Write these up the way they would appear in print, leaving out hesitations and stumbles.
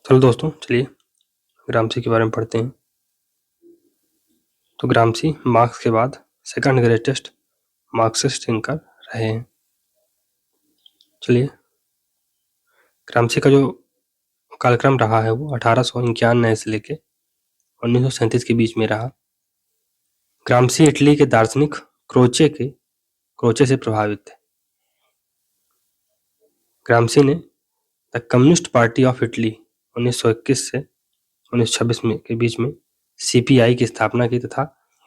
चलो दोस्तों, चलिए ग्रामसी के बारे में पढ़ते हैं। तो ग्रामसी मार्क्स के बाद सेकंड ग्रेटेस्ट मार्क्सिस्ट थिंकर रहे हैं। चलिए, ग्रामसी का जो कालक्रम रहा है वो 1891 से लेके 1937 के बीच में रहा। ग्रामसी इटली के दार्शनिक क्रोचे से प्रभावित थे। ग्रामसी ने the communist party of Italy 1921 से 1926 के बीच में सीपीआई की स्थापना की तथा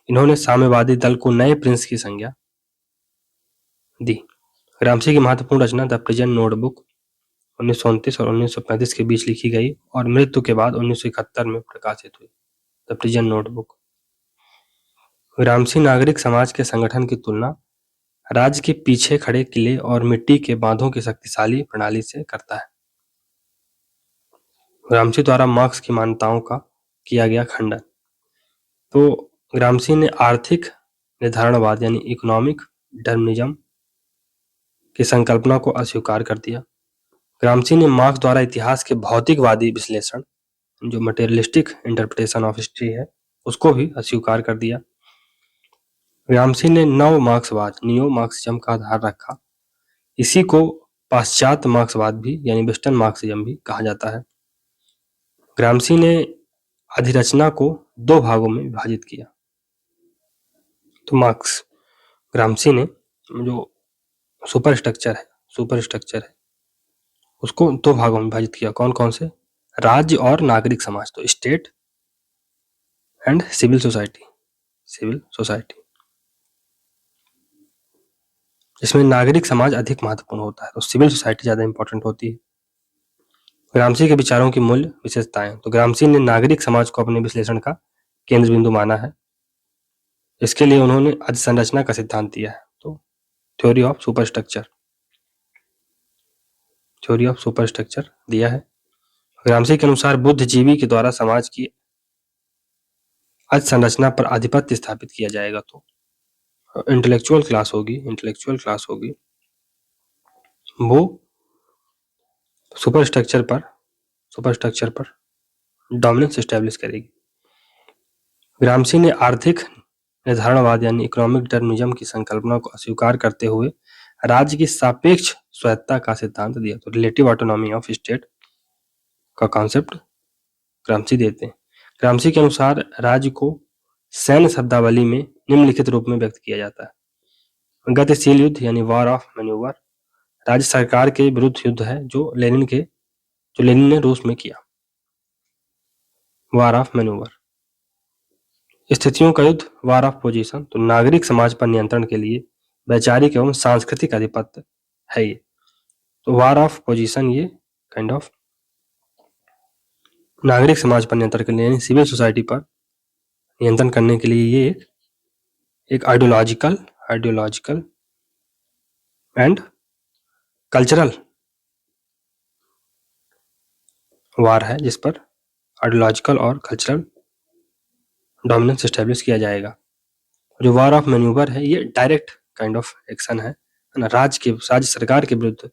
इन्होंने साम्यवादी दल को नए प्रिंस की संज्ञा दी। ग्रामसी की महत्वपूर्ण रचना द प्रिजन नोटबुक 1929 और 1935 के बीच लिखी गई और मृत्यु के बाद 1971 में प्रकाशित हुई। The prison notebook. ग्रामसी नागरिक समाज के संगठन की तुलना राज्य के पीछे खड़े किले और मिट्टी के बांधों की शक्तिशाली प्रणाली से करता है। ग्रामसी द्वारा मार्क्स की मान्यताओं का किया गया खंडन। तो ग्रामसी ने आर्थिक निर्धारणवाद यानी इकोनॉमिक डिटर्मिनिज्म की संकल्पना को अस्वीकार कर दिया। ग्रामसी ने मार्क्स द्वारा इतिहास के भौतिकवादी विश्लेषण, जो मटेरियलिस्टिक इंटरप्रिटेशन ऑफ हिस्ट्री है, उसको भी अस्वीकार कर दिया। ग्रामसी ने नव मार्क्सवाद नियो मार्क्सिज्म का आधार रखा। इसी को पाश्चात्य मार्क्सवाद भी यानी वेस्टर्न मार्क्सिज्म भी कहा जाता है। ग्रामसी ने अधिरचना को दो भागों में विभाजित किया। तो मार्क्स ग्रामसी ने जो सुपर स्ट्रक्चर है उसको दो भागों में विभाजित किया। कौन कौन से? राज्य और नागरिक समाज, तो स्टेट एंड सिविल सोसाइटी। इसमें नागरिक समाज अधिक महत्वपूर्ण होता है, तो सिविल सोसाइटी ज्यादा इंपॉर्टेंट होती है। ग्रामसी के विचारों की मूल्य विशेषताएं। तो ग्रामसी ने नागरिक समाज को अपने विश्लेषण का केंद्र बिंदु माना है। इसके लिए उन्होंने अधिसंरचना का सिद्धांत दिया है, तो थ्योरी ऑफ सुपरस्ट्रक्चर दिया है। ग्रामसी के अनुसार बुद्धिजीवी के द्वारा समाज की अधिसंरचना पर आधिपत्य स्थापित किया जाएगा, तो इंटेलेक्चुअल क्लास होगी वो सुपरस्ट्रक्चर पर डोमिनेंस एस्टैब्लिश करेगी। ग्रामसी ने आर्थिक निर्धारणवाद यानी इकोनॉमिक डिटर्मिनिज्म की संकल्पना को अस्वीकार करते हुए राज्य की सापेक्ष स्वायत्तता का सिद्धांत दिया, तो रिलेटिव ऑटोनॉमी ऑफ स्टेट का कॉन्सेप्ट ग्रामसी देते हैं। ग्रामसी के अनुसार राज्य को सैन्य शब्दावली में निम्नलिखित रूप में व्यक्त किया जाता है। गतिशील युद्ध यानी वॉर ऑफ मैन्यूवर, राज्य सरकार के विरुद्ध युद्ध है जो लेनिन ने रूस में किया। War of manoeuvre. स्थितियों का युद्ध, वॉर ऑफ पोजीशन, तो नागरिक समाज पर नियंत्रण के लिए वैचारिक एवं सांस्कृतिक आधिपत्य है ये। तो वॉर ऑफ पोजीशन ये काइंड ऑफ नागरिक समाज पर नियंत्रण के लिए यानी सिविल सोसाइटी पर नियंत्रण करने के लिए ये एक आइडियोलॉजिकल एंड कल्चरल वार है, जिस पर आइडियोलॉजिकल और कल्चरल डोमिनेंस एस्टेब्लिश किया जाएगा। जो वॉर ऑफ मैन्यूवर है ये डायरेक्ट काइंड ऑफ एक्शन है ना, राज्य सरकार के विरुद्ध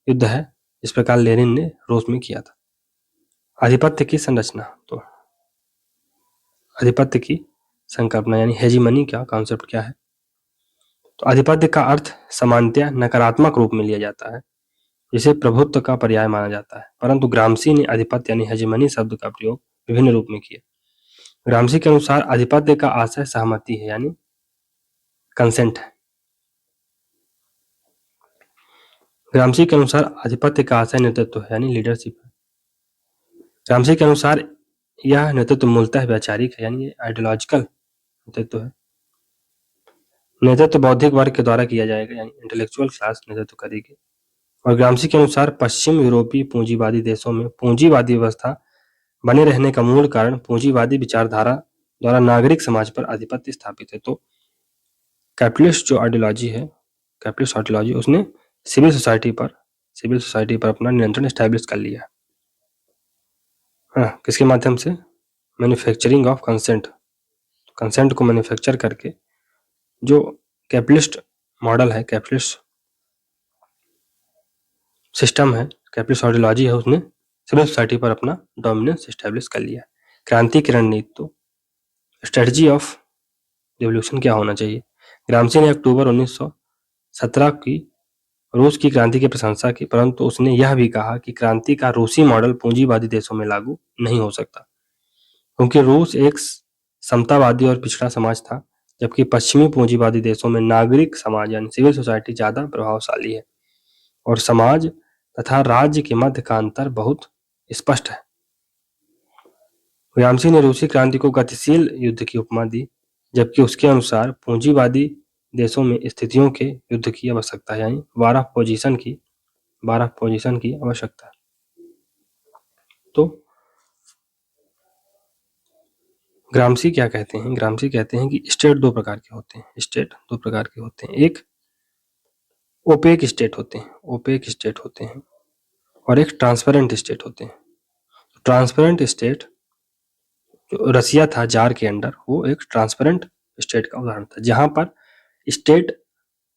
युद्ध है, इस प्रकार लेनिन ने रूस में किया था। आधिपत्य की संरचना, तो आधिपत्य की संकल्पना यानी हेजीमनी का कॉन्सेप्ट क्या है? तो आधिपत्य का अर्थ सामान्यतया नकारात्मक रूप में लिया जाता है, जिसे प्रभुत्व का पर्याय माना जाता है, परंतु ग्रामसी ने आधिपत्य यानी हेजीमनी शब्द का प्रयोग विभिन्न रूप में किया। ग्रामसी के अनुसार आधिपत्य का आशय सहमति है यानी कंसेंट है। ग्रामसी के अनुसार आधिपत्य का आशय नेतृत्व है यानी लीडरशिप है। ग्रामसी के अनुसार यह नेतृत्व मूलतः वैचारिक है यानी आइडियोलॉजिकल नेतृत्व है। नेतृत्व बौद्धिक वर्ग के द्वारा किया जाएगा यानी इंटेलेक्चुअल क्लास नेतृत्व करेगी। और ग्रामसी के अनुसार पश्चिम यूरोपीय पूंजीवादी देशों में पूंजीवादी व्यवस्था बने रहने का मूल कारण पूंजीवादी विचारधारा द्वारा नागरिक समाज पर आधिपत्य स्थापित है। तो कैपिटलिस्ट आइडियोलॉजी उसने सिविल सोसाइटी पर अपना नियंत्रण एस्टैब्लिश कर लिया है। किसके माध्यम से? मैन्युफैक्चरिंग ऑफ कंसेंट को मैन्युफैक्चर करके जो कैपिटलिस्ट मॉडल है, कैपिटलिस्ट सिस्टम है, कैपिटलिस्ट आइडियोलॉजी है, उसने सिविल सोसाइटी पर अपना डोमिनेंस एस्टेब्लिश कर लिया। क्रांति की रणनीति, तो स्ट्रेटजी ऑफ रिवॉल्यूशन क्या होना चाहिए। ग्रामसी ने अक्टूबर 1917 की रूस की क्रांति की प्रशंसा की, परंतु उसने यह भी कहा कि क्रांति का रूसी मॉडल पूंजीवादी देशों में लागू नहीं हो सकता, क्योंकि रूस एक समतावादी और पिछड़ा समाज था, जबकि पश्चिमी पूंजीवादी देशों में नागरिक समाज यानी सिविल सोसाइटी ज्यादा प्रभावशाली है और समाज तथा राज्य के मध्य का अंतर बहुत स्पष्ट है। ग्रामसी ने रूसी क्रांति को गतिशील युद्ध की उपमा दी, जबकि उसके अनुसार पूंजीवादी देशों में स्थितियों के युद्ध की आवश्यकता है, यानी वार ऑफ पोजीशन की आवश्यकता। तो ग्रामसी क्या कहते हैं, ग्रामसी कहते हैं कि स्टेट दो प्रकार के होते हैं। एक ओपेक स्टेट होते हैं और एक ट्रांसपेरेंट स्टेट होते हैं। ट्रांसपेरेंट स्टेट जो रसिया था जार के अंडर, वो एक ट्रांसपेरेंट स्टेट का उदाहरण था, जहां पर स्टेट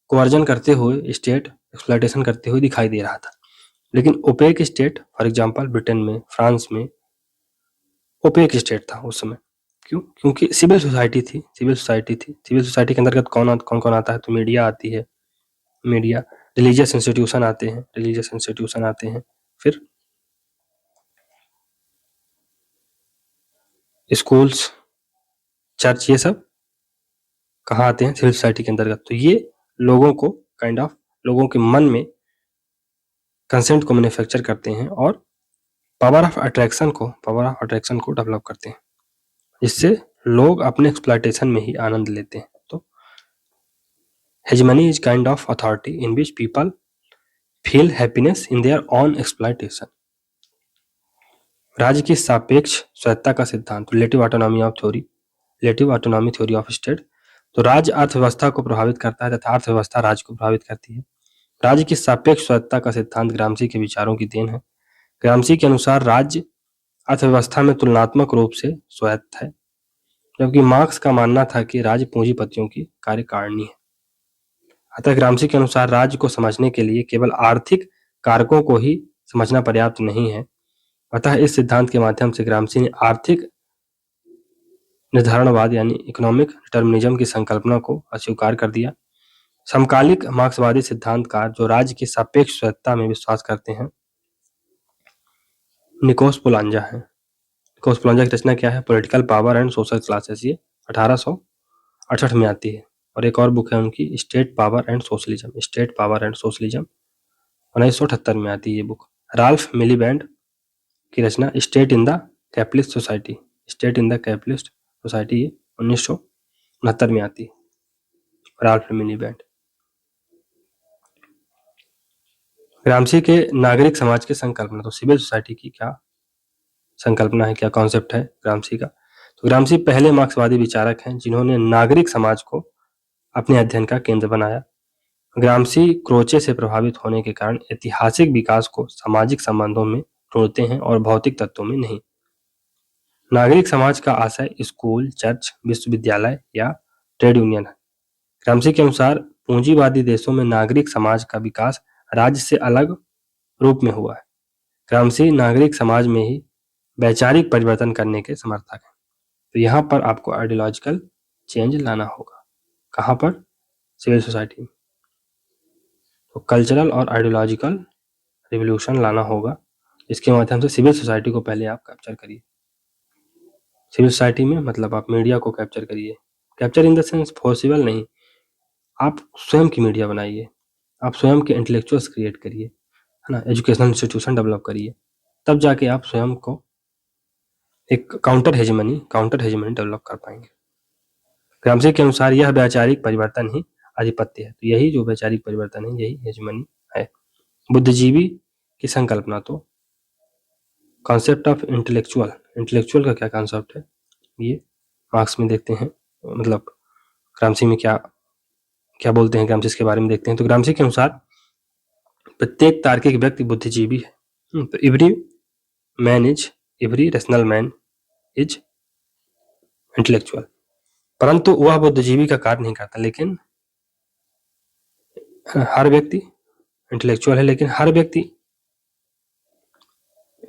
कोवर्जन करते हुए, स्टेट एक्सप्लॉयटेशन करते हुए दिखाई दे रहा था। लेकिन opaque state, for example Britain में, फ्रांस में ओपेक स्टेट था उस समय। क्यों? क्योंकि सिविल सोसाइटी थी। सिविल सोसाइटी के अंतर्गत कौन कौन आता है, तो मीडिया आती है, रिलीजियस इंस्टीट्यूशन आते हैं, फिर स्कूल्स, चर्च, ये सब कहाँ आते हैं, सिविल सोसाइटी के अंतर्गत। तो ये लोगों को लोगों के मन में कंसेंट को मैन्युफैक्चर करते हैं और पावर ऑफ अट्रैक्शन को डेवलप करते हैं, जिससे लोग अपने एक्सप्लॉयटेशन में ही आनंद लेते हैं। तो hegemony is kind of authority in which people feel happiness in their own exploitation. राज्य की सापेक्ष स्वायत्ता का सिद्धांत, relative autonomy theory of state. तो राज्य अर्थव्यवस्था को प्रभावित करता है तथा अर्थव्यवस्था राज्य को प्रभावित करती है। राज्य की सापेक्ष स्वायत्ता का सिद्धांत ग्रामसी के विचारों की देन है। ग्रामसी के अनुसार राज्य अर्थव्यवस्था में तुलनात्मक रूप से स्वायत्त है, जबकि मार्क्स का मानना था कि राज्य पूंजीपतियों की कार्यकारिणी है। अतः ग्रामसी के अनुसार राज्य को समझने के लिए केवल आर्थिक कारकों को ही समझना पर्याप्त नहीं है। अतः इस सिद्धांत के माध्यम से ग्रामसी ने आर्थिक निर्धारणवाद यानी इकोनॉमिक डिटर्मिनिज्म की संकल्पना को अस्वीकार कर दिया। समकालिक मार्क्सवादी सिद्धांतकार जो राज्य की सापेक्ष स्वायत्ता में विश्वास करते हैं, निकोस पोलांजा है। निकोस पोलांजा की रचना क्या है, political power and social classes, ये 1868 में आती है। और एक और बुक है उनकी, स्टेट पावर एंड सोशलिज्म 1978 में आती है ये बुक। राल्फ मिलीबैंड की रचना state in the capitalist society ये 1969 में आती है, राल्फ मिलीबैंड। ग्रामसी के नागरिक समाज की संकल्पना, तो सिविल सोसाइटी की क्या संकल्पना है, क्या कॉन्सेप्ट है ग्रामसी का। तो ग्रामसी पहले मार्क्सवादी विचारक हैं जिन्होंने नागरिक समाज को अपने अध्ययन का केंद्र बनाया। ग्रामसी क्रोचे से प्रभावित होने के कारण ऐतिहासिक विकास को सामाजिक संबंधों में ढूंढते हैं और भौतिक तत्वों में नहीं। नागरिक समाज का आशय स्कूल, चर्च, विश्वविद्यालय या ट्रेड यूनियन है। ग्रामसी के अनुसार पूंजीवादी देशों में नागरिक समाज का विकास राज्य से अलग रूप में हुआ है। ग्रामसी नागरिक समाज में ही वैचारिक परिवर्तन करने के समर्थक हैं। तो यहाँ पर आपको आइडियोलॉजिकल चेंज लाना होगा। कहाँ पर? सिविल सोसाइटी में। तो कल्चरल और आइडियोलॉजिकल रिवोल्यूशन लाना होगा, इसके माध्यम से सिविल सोसाइटी को पहले आप कैप्चर करिए। सिविल सोसाइटी में मतलब आप मीडिया को कैप्चर करिए। Capture in the sense possible नहीं, आप स्वयं की मीडिया बनाइए, आप स्वयं के इंटेलेक्चुअल्स क्रिएट करिए, है ना, एजुकेशनल इंस्टीट्यूशन डेवलप करिए, तब जाके आप स्वयं को एक काउंटर हेजेमनी डेवलप कर पाएंगे। ग्रामसी के अनुसार यह वैचारिक परिवर्तन ही आधिपत्य है। तो यही जो वैचारिक परिवर्तन है, यही हेजेमनी है। बुद्धिजीवी की संकल्पना, तो कॉन्सेप्ट ऑफ इंटेलेक्चुअल का क्या कॉन्सेप्ट है, ये मार्क्स में देखते हैं, मतलब ग्रामसी में क्या बोलते हैं, ग्रामसी के बारे में देखते हैं। तो ग्रामसी के अनुसार प्रत्येक तार्किक व्यक्ति बुद्धिजीवी है। तो every rational man is intellectual, परंतु वह बुद्धिजीवी का कार्य नहीं करता। लेकिन हर व्यक्ति इंटेलेक्चुअल है, लेकिन हर व्यक्ति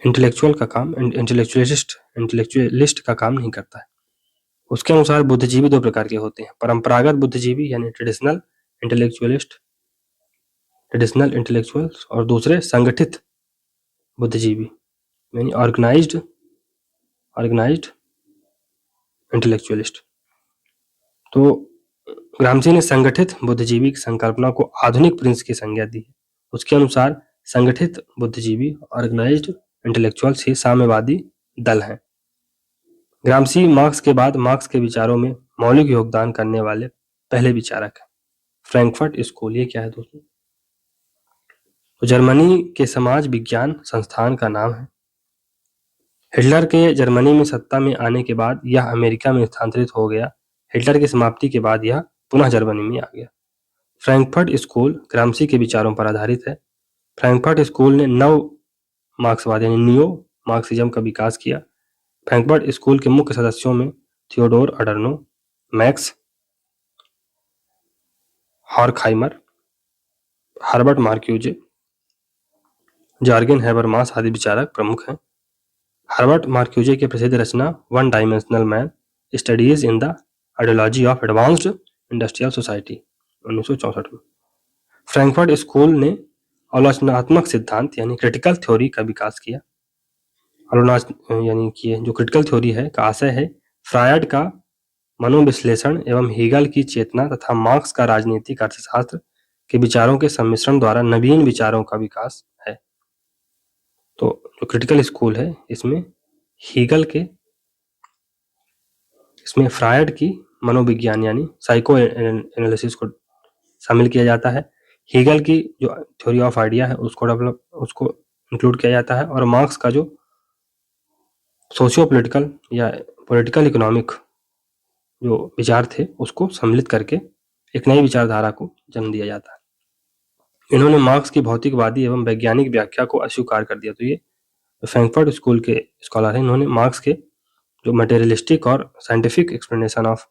इंटेलेक्चुअल का काम इंटेलेक्चुअलिस्ट का काम नहीं करता है। उसके अनुसार बुद्धिजीवी दो प्रकार के होते हैं, परंपरागत बुद्धिजीवी यानी ट्रेडिशनल इंटेलेक्चुअल्स, और दूसरे संगठित बुद्धिजीवी यानी ऑर्गेनाइज्ड इंटेलेक्चुअलिस्ट। तो ग्रामसी ने संगठित बुद्धिजीवी की संकल्पना को आधुनिक प्रिंस की संज्ञा दी है। उसके अनुसार संगठित बुद्धिजीवी ऑर्गेनाइज्ड इंटेलेक्चुअल्स ही साम्यवादी दल हैं। ग्रामसी मार्क्स के बाद मार्क्स के विचारों में मौलिक योगदान करने वाले पहले विचारक हैं। फ्रैंकफर्ट स्कूल, ये क्या है दोस्तों? तो जर्मनी के समाज विज्ञान संस्थान का नाम है। हिटलर के जर्मनी में सत्ता में आने के बाद यह अमेरिका में स्थानांतरित हो गया। हिटलर की समाप्ति के बाद यह पुनः जर्मनी में आ गया। फ्रैंकफर्ट स्कूल ग्रामसी के विचारों पर आधारित है। फ्रैंकफर्ट स्कूल ने नव मार्क्सवाद यानी नियो मार्क्सिज्म का विकास किया। फ्रैंकफर्ट स्कूल के मुख्य सदस्यों में Theodor Adorno, Max Horkheimer, Herbert Marcuse, Jurgen Habermas आदि विचारक प्रमुख हैं। हर्बर्ट मार्क्यूजे की प्रसिद्ध रचना one dimensional man studies in the ideology of advanced industrial society 1964 में। फ्रैंकफर्ट स्कूल ने आलोचनात्मक सिद्धांत यानी क्रिटिकल थ्योरी का विकास किया। यानी कि जो क्रिटिकल थ्योरी है का आशय है फ्रायड का मनोविश्लेषण एवं हीगल की चेतना तथा मार्क्स का राजनीतिक अर्थशास्त्र के विचारों के सम्मिश्रण द्वारा नवीन विचारों का विकास है। तो जो क्रिटिकल स्कूल है इसमें फ्रायड की मनोविज्ञान यानी साइको एनालिसिस को शामिल किया जाता है। हीगल की जो थ्योरी ऑफ आइडिया है उसको इंक्लूड किया जाता है, और मार्क्स का जो सोशियो पॉलिटिकल या पॉलिटिकल इकोनॉमिक जो विचार थे उसको सम्मिलित करके एक नई विचारधारा को जन्म दिया जाता है। इन्होंने मार्क्स की भौतिकवादी एवं वैज्ञानिक व्याख्या को अस्वीकार कर दिया। तो ये फ्रैंकफर्ट स्कूल के स्कॉलर हैं। इन्होंने मार्क्स के जो मटेरियलिस्टिक और साइंटिफिक एक्सप्लेनेशन ऑफ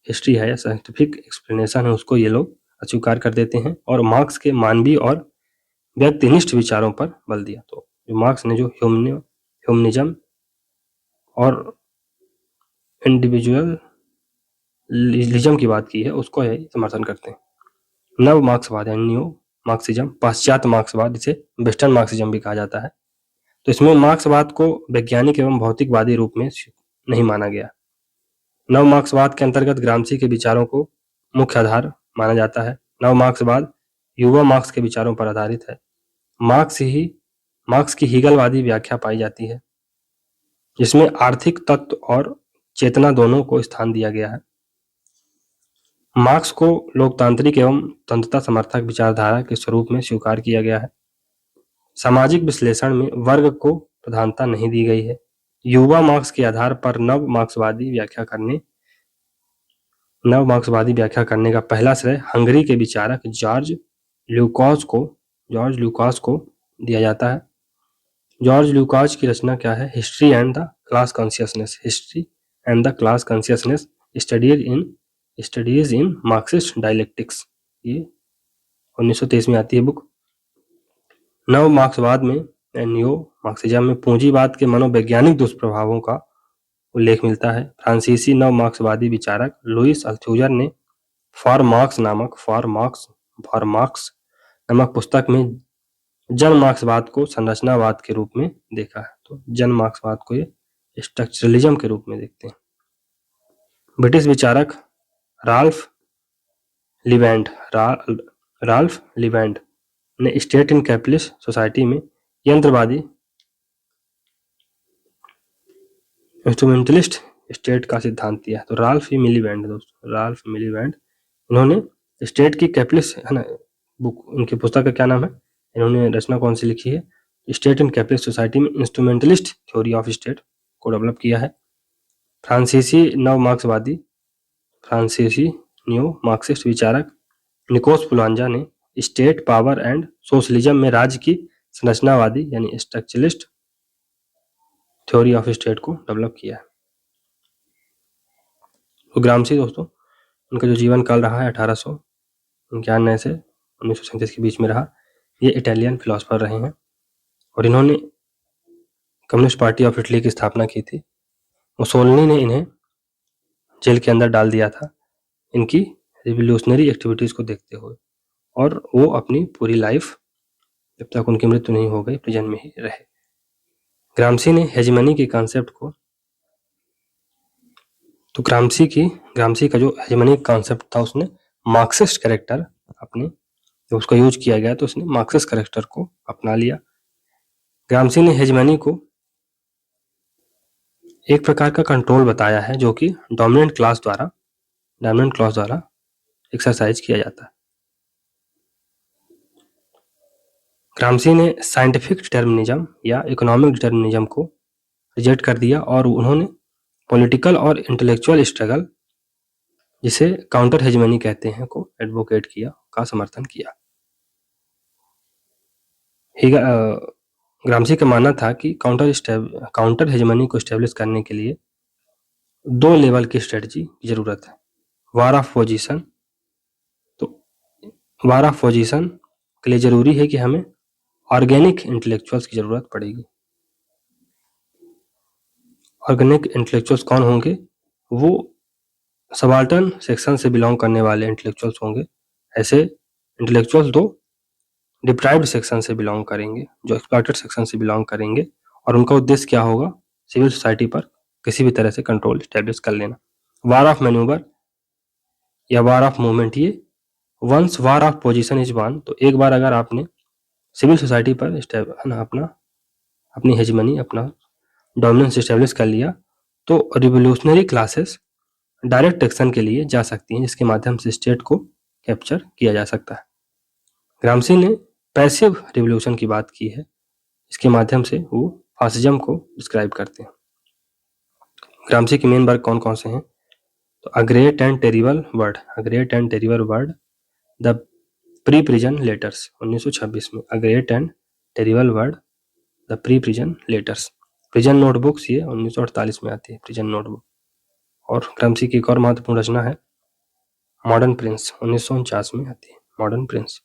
हिस्ट्री है या साइंटिफिक एक्सप्लेनेशन है उसको ये लोग अस्वीकार कर देते हैं और मार्क्स के मानवीय और व्यक्तिनिष्ठ विचारों पर बल दिया। तो जो मार्क्स ने जो ह्यूमनिज्म और इंडिविजुअलिज्म की बात की है उसको ये समर्थन करते हैं। नव मार्क्सवाद यानी न्यू मार्क्सिज्म, पाश्चात्य मार्क्सवाद, जिसे वेस्टर्न मार्क्सिज्म भी कहा जाता है। तो इसमें मार्क्सवाद को वैज्ञानिक एवं भौतिकवादी रूप में नहीं माना गया। नव मार्क्सवाद के अंतर्गत ग्रामसी के विचारों को मुख्य आधार माना जाता है। नव मार्क्सवाद युवा मार्क्स के विचारों पर आधारित है। मार्क्स की हीगलवादी व्याख्या पाई जाती है जिसमें आर्थिक तत्व और चेतना दोनों को स्थान दिया गया है। मार्क्स को लोकतांत्रिक एवं तंत्रता समर्थक विचारधारा के स्वरूप में स्वीकार किया गया है। सामाजिक विश्लेषण में वर्ग को प्रधानता नहीं दी गई है। युवा मार्क्स के आधार पर नव मार्क्सवादी व्याख्या करने का पहला श्रेय हंगरी के विचारक जॉर्ज ल्यूकास को दिया जाता है। जॉर्ज ल्यूकास की रचना क्या है? History and the class consciousness studies in Marxist dialectics, ये 1923 में आती है बुक। नव मार्क्सवाद में न्यू मार्क्सिज्म में पूंजीवाद के मनोवैज्ञानिक दुष्प्रभावों का उल्लेख मिलता है। फ्रांसीसी नव मार्क्सवादी विचारक लुइस अल्थूजर ने फॉर मार्क्स नामक पुस्तक में जन मार्क्सवाद को संरचनावाद के रूप में देखा है। तो जन मार्क्सवाद को ये स्ट्रक्चरलिज्म के रूप में देखते हैं। ब्रिटिश विचारक राल्फ लिवेंड ने स्टेट इन कैपिटलिस्ट सोसाइटी में यंत्रवादी इंस्ट्रूमेंटलिस्ट स्टेट का सिद्धांत दिया। तो राल्फ मिलीवैंड इन्होंने स्टेट की कैपिटलिस्ट है ना बुक, उनकी पुस्तक का क्या नाम है, इन्होंने रचना कौन सी लिखी है? स्टेट इन कैपिटलिस्ट सोसाइटी में इंस्ट्रूमेंटलिस्ट थ्योरी ऑफ स्टेट को डेवलप किया है। फ्रांसीसी न्यू मार्क्सिस्ट विचारक निकोस पुलांजा ने स्टेट पावर एंड सोशलिज्म में राज्य की संरचनावादी यानी स्ट्रक्चरलिस्ट थ्योरी ऑफ स्टेट को डेवलप किया है। तो ग्रामसी दोस्तों, उनका जो जीवन काल रहा है 1891 से 1937 के बीच में रहा। ये इटालियन फिलोसफर रहे हैं और इन्होंने कम्युनिस्ट पार्टी ऑफ इटली की स्थापना की थी। मुसोलिनी ने इन्हें जेल के अंदर डाल दिया था इनकी रिवोल्यूशनरी एक्टिविटीज को देखते हुए, और वो अपनी पूरी लाइफ जब तक उनकी मृत्यु नहीं हो गई प्रिजन में ही रहे। ग्रामसी ने हेजेमनी के कॉन्सेप्ट को, तो ग्रामसी का जो हेजेमनी कॉन्सेप्ट था उसने मार्क्सिस्ट कैरेक्टर अपने, जब उसका यूज किया गया तो उसने मार्क्सिस्ट कैरेक्टर को अपना लिया। ग्रामसी ने हेजेमनी को एक प्रकार का कंट्रोल बताया है जो कि डोमिनेंट क्लास द्वारा एक्सरसाइज किया जाता है। ग्रामसी ने साइंटिफिक डिटर्मिनिज्म या इकोनॉमिक डिटर्मिनिज्म को रिजेक्ट कर दिया और उन्होंने पॉलिटिकल और इंटेलेक्चुअल स्ट्रगल, जिसे काउंटर हेजेमनी कहते हैं, को एडवोकेट किया, का समर्थन किया। ग्रामसी का मानना था कि काउंटर हेजेमनी को एस्टेब्लिश करने के लिए 2 लेवल की स्ट्रेटजी की जरूरत है। वार ऑफ पोजीशन, तो वार ऑफ पोजीशन के लिए जरूरी है कि हमें ऑर्गेनिक इंटेलेक्चुअल्स की जरूरत पड़ेगी। ऑर्गेनिक इंटेलेक्चुअल्स कौन होंगे? वो सबाल्टर्न सेक्शन से बिलोंग करने वाले इंटेलेक्चुअल्स होंगे। ऐसे इंटेलेक्चुअल्स 2 डिप्राइव्ड सेक्शन से बिलोंग करेंगे, जो एक्सप्लॉइटेड सेक्शन से बिलोंग करेंगे, और उनका उद्देश्य क्या होगा? सिविल सोसाइटी पर किसी भी तरह से कंट्रोल स्टैब्लिश कर लेना। वार ऑफ मैन्यूवर या वार ऑफ मूवमेंट, ये once war of position is one, तो एक बार अगर आपने सिविल सोसाइटी पर अपनी हेजेमनी, अपना डोमिनेंस स्टैब्लिश कर लिया, तो रिवोल्यूशनरी क्लासेस डायरेक्ट एक्शन के लिए जा सकती हैं, जिसके माध्यम से स्टेट को कैप्चर किया जा सकता है। ग्रामसी ने पैसिव रिवोल्यूशन की बात की है, इसके माध्यम से वो फासिज्म को डिस्क्राइब करते हैं। ग्रामसी के मेन वर्क कौन कौन से हैं? तो a great and terrible word, the pre prison letters 1926 में, a great and terrible word, the pre prison letters. Prison notebooks, ये 1948 में आती है प्रिजन नोटबुक। और ग्रामसी की एक और महत्वपूर्ण रचना है मॉडर्न प्रिंस, 1949 में आती है मॉडर्न प्रिंस।